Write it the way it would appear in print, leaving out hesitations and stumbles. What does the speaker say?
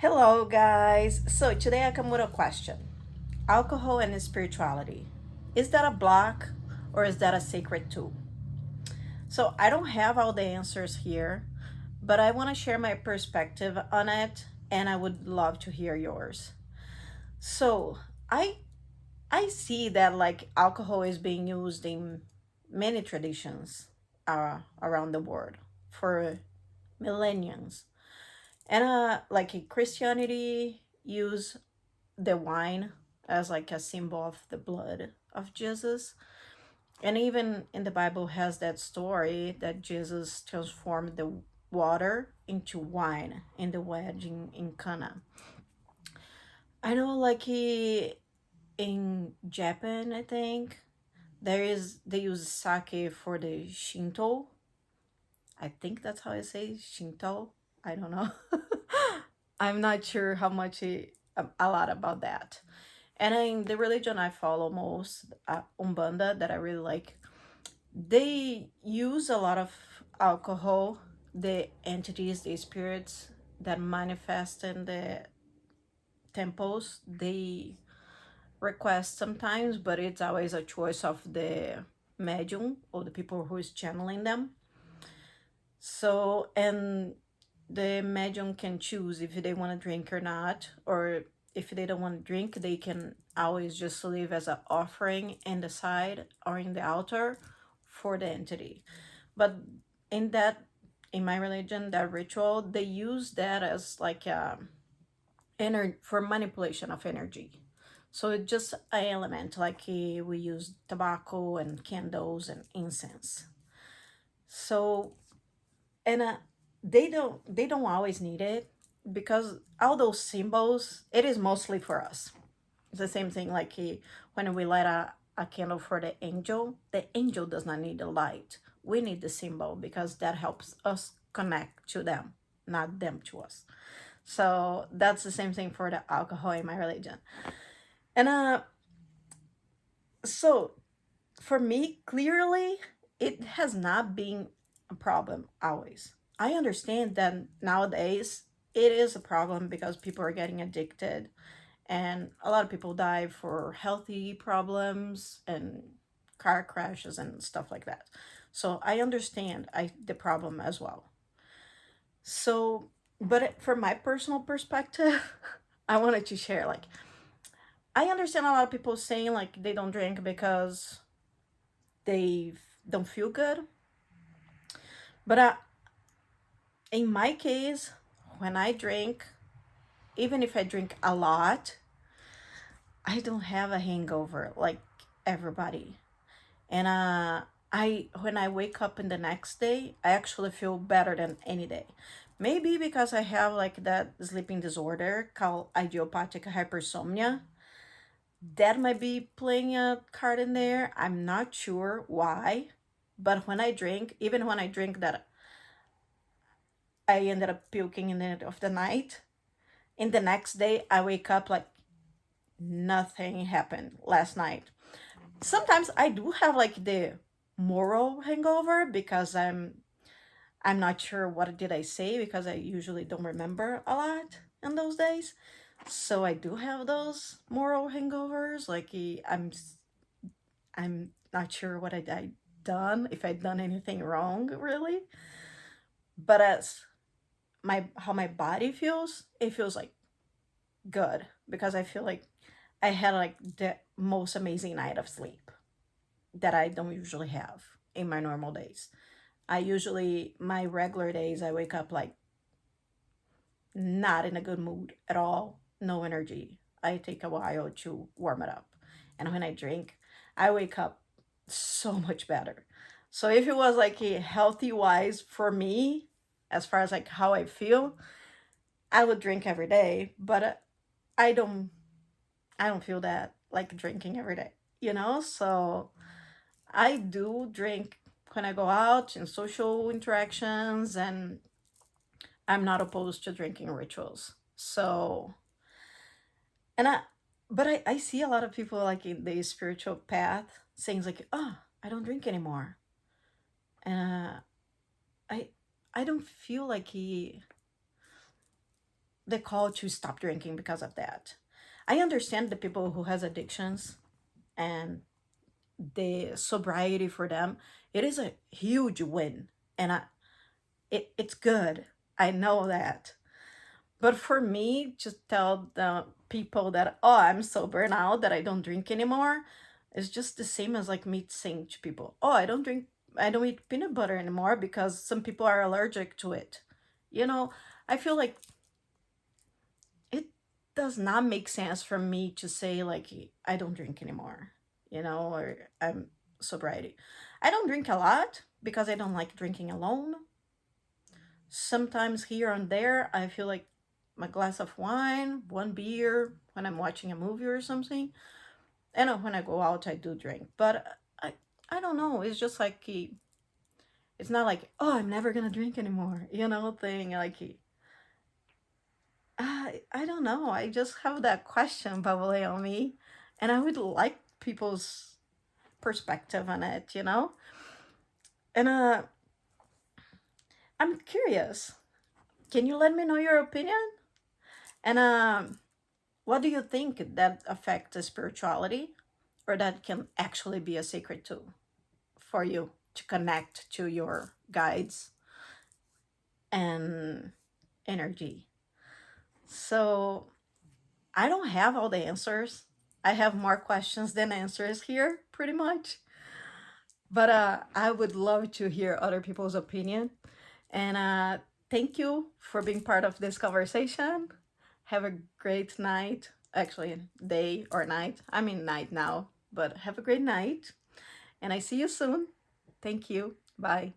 Hello, guys. So today I come with a question: alcohol and spirituality. Is that a block or is that a sacred tool? So I don't have all the answers here, but I want to share my perspective on it and I would love to hear yours. So I I see that like alcohol is being used in many traditions around the world for millenniums. And like Christianity use the wine as like a symbol of the blood of Jesus. And even in the Bible has that story that Jesus transformed the water into wine in the wedding in Cana. I know like in Japan, I think they use sake for the Shinto. I think that's how I say Shinto. I don't know. I'm not sure how much a lot about that. And in the religion I follow most, Umbanda, that I really like, they use a lot of alcohol. The entities, the spirits that manifest in the temples, they request sometimes, but it's always a choice of the medium or the people who is channeling them. So, and the medium can choose if they want to drink or not, or if they don't want to drink, they can always just leave as an offering in the side or in the altar for the entity. But in that, in my religion, that ritual, they use that as like for manipulation of energy. So it's just an element, like we use tobacco and candles and incense. So and they don't always need it, because all those symbols, it is mostly for us. It's the same thing like when we light a candle for the angel does not need the light. We need the symbol because that helps us connect to them, not them to us. So that's the same thing for the alcohol in my religion. And so for me, clearly, it has not been a problem always. I understand that nowadays it is a problem because people are getting addicted and a lot of people die for healthy problems and car crashes and stuff like that. So I understand the problem as well. So, but from my personal perspective, I wanted to share like I understand a lot of people saying like they don't drink because they don't feel good. But in my case, when I drink, even if I drink a lot, I don't have a hangover like everybody. And I when I wake up in the next day, I actually feel better than any day. Maybe because I have like that sleeping disorder called idiopathic hypersomnia. That might be playing a card in there. I'm not sure why. But when I drink, even when I drink that I ended up puking in the end of the night, in the next day I wake up like nothing happened last night. Sometimes I do have like the moral hangover because I'm not sure what did I say, because I usually don't remember a lot in those days. So I do have those moral hangovers. Like I'm not sure what I done, if I done anything wrong really. But as my how my body feels, it feels like good because I feel like I had like the most amazing night of sleep that I don't usually have in my normal days. I usually, my regular days, I wake up like not in a good mood at all, no energy. I take a while to warm it up. And when I drink, I wake up so much better. So if it was like a healthy wise for me, as far as like how I feel, I would drink every day, but I don't I don't feel that like drinking every day, you know? So I do drink when I go out in social interactions, and I'm not opposed to drinking rituals. So, and I see a lot of people like in the spiritual path saying like, oh, I don't drink anymore. And I, I don't feel like the call to stop drinking because of that. I understand the people who has addictions and the sobriety for them, it is a huge win. And it's good. I know that. But for me, just tell the people that, oh, I'm sober now, that I don't drink anymore, it's just the same as like me saying to people, oh, I don't eat peanut butter anymore because some people are allergic to it. You know, I feel like it does not make sense for me to say, like, I don't drink anymore, or I'm sobriety. I don't drink a lot because I don't like drinking alone. Sometimes here and there, I feel like my glass of wine, one beer when I'm watching a movie or something. I know when I go out, I do drink, but I don't know. It's just like it's not like, oh, I'm never gonna drink anymore, thing. Like I don't know. I just have that question bubbling on me, and I would like people's perspective on it. And I'm curious. Can you let me know your opinion? And what do you think that affects the spirituality, or that can actually be a sacred tool for you to connect to your guides and energy? So I don't have all the answers. I have more questions than answers here, pretty much. But I would love to hear other people's opinion. And thank you for being part of this conversation. Have a great night. Actually, day or night. I'm in night now, but have a great night. And I see you soon. Thank you. Bye.